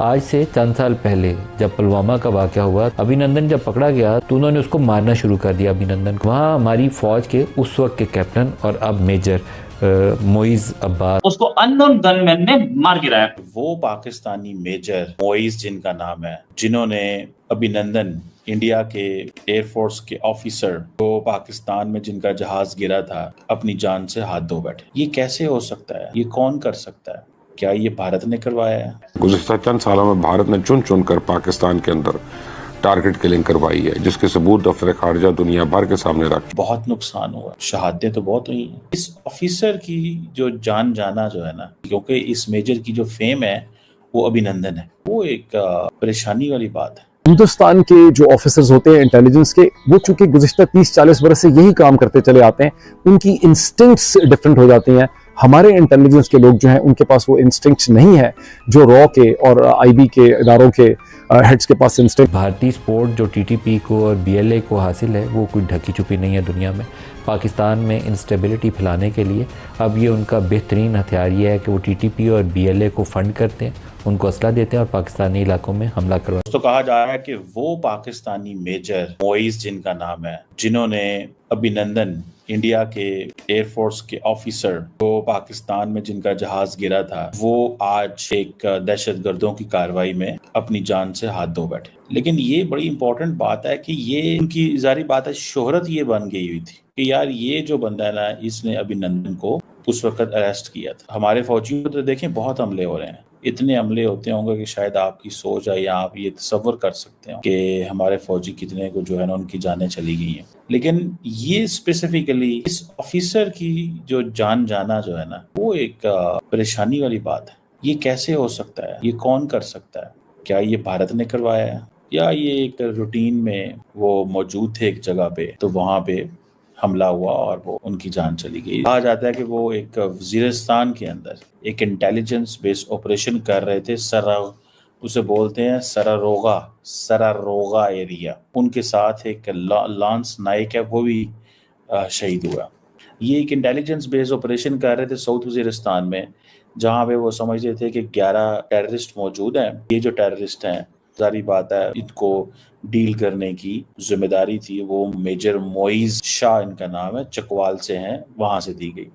आज से चंद साल पहले जब पुलवामा का वाक़या हुआ, अभिनंदन जब पकड़ा गया तो उन्होंने उसको मारना शुरू कर दिया। अभिनंदन को वहाँ हमारी फौज के उस वक्त के कैप्टन और अब मेजर मोइज अब्बास, उसको अननोन गनमैन ने मार गिराया। वो पाकिस्तानी मेजर मोइज जिनका नाम है, जिन्होंने अभिनंदन इंडिया के एयरफोर्स के ऑफिसर तो पाकिस्तान में जिनका जहाज गिरा था, अपनी जान से हाथ धो बैठे। ये कैसे हो सकता है? ये कौन कर सकता है? क्या ये भारत ने करवाया है? गुज़िश्ता चंद सालों में भारत ने चुन चुन कर पाकिस्तान के अंदर टारगेट किलिंग करवाई है, जिसके सबूत दफ्तर खारजा दुनिया भर के सामने रख। बहुत नुकसान हुआ, शहादतें तो बहुत हुई हैं। इस ऑफिसर की जो जान जाना जो है ना, क्योंकि इस मेजर की जो फेम है वो अभिनंदन है, वो एक परेशानी वाली बात है। हिंदुस्तान के जो ऑफिसर्स होते हैं इंटेलिजेंस के, वो चूंकि गुज़िश्ता 30-40 बरस से यही काम करते चले आते हैं, उनकी इंस्टिंक्ट्स डिफरेंट हो जाती हैं। हमारे इंटेलिजेंस के लोग जो हैं, उनके पास वो इंस्टिंक्ट्स नहीं है जो रॉ के और आईबी के इदारों के हेड्स के पास इंस्टिंक्ट। भारतीय स्पोर्ट जो टीटीपी को और बीएलए को हासिल है वो कोई ढकी छुपी नहीं है दुनिया में। पाकिस्तान में इंस्टेबिलिटी फैलाने के लिए अब ये उनका बेहतरीन हथियार ये है कि वो टीटीपी और बीएलए को फंड करते हैं, उनको असला देते हैं और पाकिस्तानी इलाकों में हमला करवाते हैं। तो कहा जा रहा है कि वो पाकिस्तानी मेजर मोइज जिनका नाम है, जिन्होंने अभिनंदन इंडिया के एयरफोर्स के ऑफिसर तो पाकिस्तान में जिनका जहाज गिरा था, वो आज एक दहशतगर्दों की कार्रवाई में अपनी जान से हाथ धो बैठे। लेकिन ये बड़ी इंपॉर्टेंट बात है कि ये उनकी जारी बात है, शोहरत ये बन गई हुई थी कि यार ये जो बंदा है ना, इसने अभिनंदन को उस वक्त अरेस्ट किया था। हमारे फौजियों को तो देखें बहुत हमले हो रहे हैं, इतने हमले होते होंगे कि शायद आपकी सोच है या आप ये तसव्वुर कर सकते हो कि हमारे फौजी कितने को जो है ना उनकी जानें चली गई हैं। लेकिन ये स्पेसिफिकली इस ऑफिसर की जो जान जाना जो है ना, वो एक परेशानी वाली बात है। ये कैसे हो सकता है? ये कौन कर सकता है? क्या ये भारत ने करवाया है या ये एक रूटीन में वो मौजूद थे एक जगह पे, तो वहां पे हमला हुआ और वो उनकी जान चली गई। कहा जाता है कि वो एक वजीरिस्तान के अंदर एक इंटेलिजेंस बेस्ड ऑपरेशन कर रहे थे। उसे बोलते हैं सरारोगा एरिया। उनके साथ एक लांस नाइक है, वो भी शहीद हुआ। ये एक इंटेलिजेंस बेस्ड ऑपरेशन कर रहे थे साउथ वजीरिस्तान में, जहाँ पे वो समझते थे कि 11 टेररिस्ट मौजूद हैं। ये जो टेररिस्ट हैं, जारी बात है, इनको डील करने की जिम्मेदारी थी वो मेजर मोइज शाह, इनका नाम है, चकवाल से हैं, वहां से दी गई।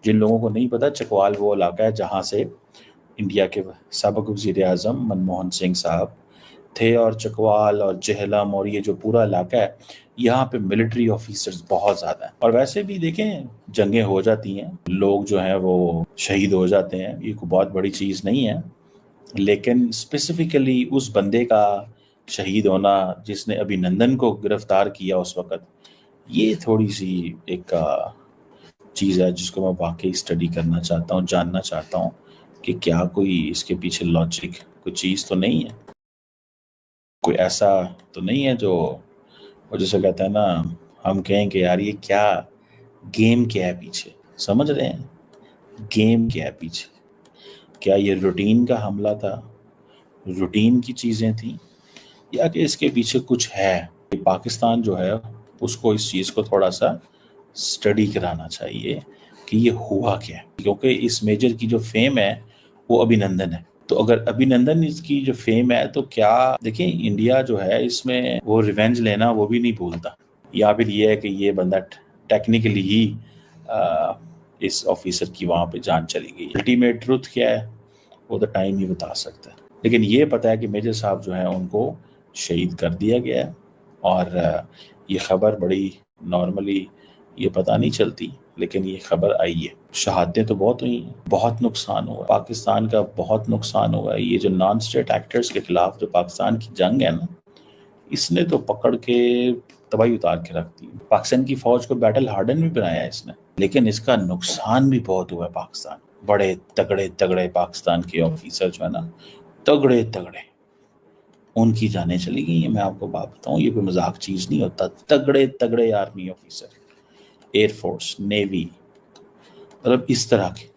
जिन लोगों को नहीं पता, चकवाल वो इलाका है जहां से इंडिया के साबिक वज़ीर आज़म मनमोहन सिंह साहब थे, और चकवाल और जेहलम और ये जो पूरा इलाका है, यहाँ पे मिलिट्री ऑफिसर्स बहुत ज़्यादा हैं। और वैसे भी देखें, जंगें हो जाती हैं, लोग जो हैं वो शहीद हो जाते हैं, ये कोई बहुत बड़ी चीज़ नहीं है। लेकिन स्पेसिफिकली उस बंदे का शहीद होना जिसने अभिनंदन को गिरफ्तार किया उस वक़्त, ये थोड़ी सी एक चीज़ है जिसको मैं वाकई स्टडी करना चाहता हूँ, जानना चाहता हूँ कि क्या कोई इसके पीछे लॉजिक, कोई चीज़ तो नहीं है, कोई ऐसा तो नहीं है जो वो जैसे कहते हैं ना, हम कहें कि यार ये क्या गेम क्या है पीछे, समझ रहे हैं? गेम क्या है पीछे? क्या ये रूटीन का हमला था, रूटीन की चीज़ें थी, या कि इसके पीछे कुछ है? पाकिस्तान जो है उसको इस चीज़ को थोड़ा सा स्टडी कराना चाहिए कि ये हुआ क्या है, क्योंकि इस मेजर की जो फेम है वो अभिनंदन है। तो अगर अभिनंदन इसकी जो फेम है, तो क्या देखिए, इंडिया जो है इसमें वो रिवेंज लेना वो भी नहीं भूलता, या फिर ये है कि ये बंदा टेक्निकली ही इस ऑफिसर की वहाँ पे जान चली गई। अल्टीमेट ट्रुथ क्या है वो तो टाइम ही बता सकता है। लेकिन ये पता है कि मेजर साहब जो है उनको शहीद कर दिया गया है, और ये खबर बड़ी नॉर्मली ये पता नहीं चलती, लेकिन ये खबर आई है। शहादतें तो बहुत हुई हैं, बहुत नुकसान हुआ, पाकिस्तान का बहुत नुकसान हुआ है। ये जो नॉन स्टेट एक्टर्स के खिलाफ जो पाकिस्तान की जंग है ना, इसने तो पकड़ के तबाही उतार के रख दी। पाकिस्तान की फौज को बैटल हार्डन भी बनाया है इसने, लेकिन इसका नुकसान भी बहुत हुआ है। पाकिस्तान बड़े तगड़े तगड़े पाकिस्तान के ऑफिसर जो है ना, तगड़े तगड़े, उनकी जानें चली गई हैं। मैं आपको बात बताऊं, ये कोई मजाक चीज नहीं होता। तगड़े तगड़े आर्मी ऑफिसर, एयरफोर्स, नेवी, मतलब इस तरह के,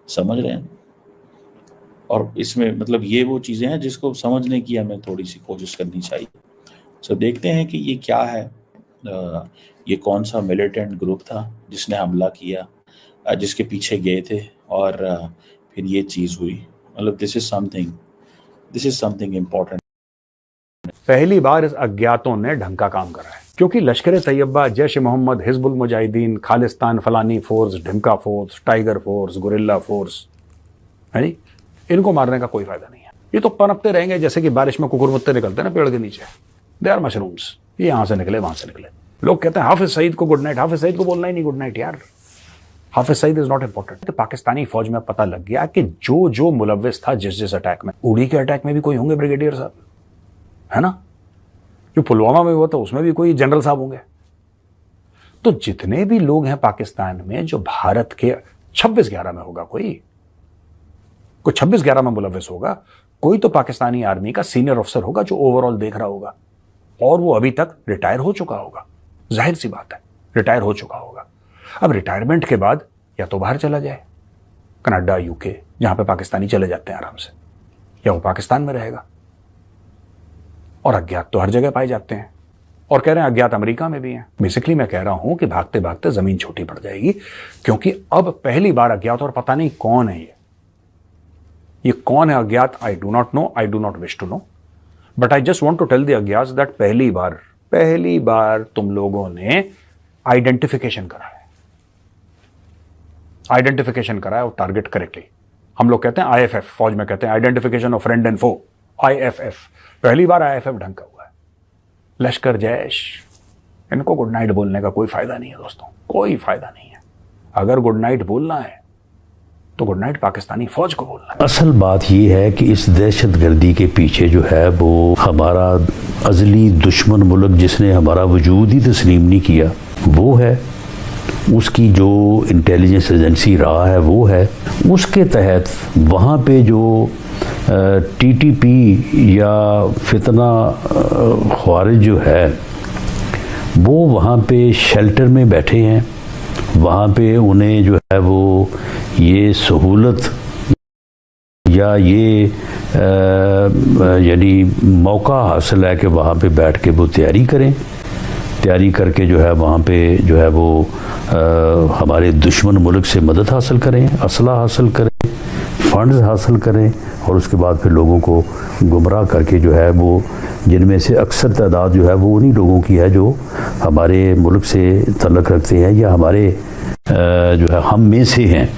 समझ रहे हैं? और इसमें मतलब ये वो चीज़ें हैं जिसको समझने की हमें थोड़ी सी कोशिश करनी चाहिए। सो देखते हैं कि ये क्या है, ये कौन सा मिलिटेंट ग्रुप था जिसने हमला किया, जिसके पीछे गए थे, और फिर ये चीज़ हुई। मतलब दिस इज समथिंग इम्पोर्टेंट। पहली बार इस अज्ञातों ने ढंग का काम करा है, क्योंकि लश्कर तैयबा, जैश मोहम्मद, हिजबुल मुजाहिदीन, खालिस्तान फलानी फोर्स, ढिमका force, tiger force, guerrilla force है जी, इनको मारने का कोई फायदा नहीं है। ये तो पनपते रहेंगे जैसे कि बारिश में कुकुरमुत्ते निकलते हैं ना पेड़ के नीचे, दे आर मशरूम्स, ये यहां से निकले वहां से निकले। लोग कहते हैं हाफिज सईद को गुड नाइट, हाफिज सईद को बोलना ही नहीं गुड नाइट यार, Hafiz Saeed is not important. तो पाकिस्तानी फौज में पता लग गया कि जो जो मुलव्विस था जिस अटैक में, उड़ी के अटैक में भी कोई होंगे ब्रिगेडियर साहब, है ना, जो पुलवामा में हुआ था उसमें भी कोई जनरल साहब होंगे। तो जितने भी लोग हैं पाकिस्तान में जो भारत के 26/11 में होगा, कोई 26/11 में मुलव्विस होगा, कोई तो पाकिस्तानी आर्मी का सीनियर अफसर होगा जो ओवरऑल देख रहा होगा, और वो अभी तक रिटायर हो चुका होगा। जाहिर सी बात है, रिटायर हो चुका होगा। अब रिटायरमेंट के बाद या तो बाहर चला जाए, कनाडा, यूके, जहां पे पाकिस्तानी चले जाते हैं आराम से, या वो पाकिस्तान में रहेगा। और अज्ञात तो हर जगह पाए जाते हैं, और कह रहे हैं अज्ञात अमेरिका में भी हैं। बेसिकली मैं कह रहा हूं कि भागते भागते जमीन छोटी पड़ जाएगी, क्योंकि अब पहली बार अज्ञात, और पता नहीं कौन है ये कौन है अज्ञात, I do not know, I do not wish to know, but I just want to tell the अज्ञात दैट पहली बार तुम लोगों ने आइडेंटिफिकेशन करा है, आइडेंटिफिकेशन करा है और टारगेट करेक्टली। हम लोग कहते हैं आईएफएफ, फौज में कहते हैं identification of friend and foe, IFF. पहली बार आईएफएफ ढंग का हुआ है। लश्कर, जैश, इनको गुड नाइट बोलने का कोई फायदा नहीं है दोस्तों, कोई फायदा नहीं है। अगर गुड नाइट बोलना है तो गुड नाइट पाकिस्तानी फौज को बोलना है। असल बात यह है कि इस दहशतगर्दी के पीछे जो है वो हमारा अजली दुश्मन मुल्क जिसने हमारा वजूद ही तस्लीम नहीं किया वो है, उसकी जो इंटेलिजेंस एजेंसी रहा है वो है, उसके तहत वहाँ पे जो टीटीपी या फितना ख्वारिज जो है वो वहाँ पे शेल्टर में बैठे हैं, वहाँ पे उन्हें जो है वो ये सहूलत या ये यानी मौका हासिल है कि वहाँ पे बैठ के वो तैयारी करके जो है वहाँ पे जो है वो हमारे दुश्मन मुल्क से मदद हासिल करें, असला हासिल करें, फंड्स हासिल करें, और उसके बाद फिर लोगों को गुमराह करके जो है वो, जिनमें से अक्सर तादाद जो है वो उन्हीं लोगों की है जो हमारे मुल्क से तल्लुक़ रखते हैं या हमारे जो है हम में से हैं।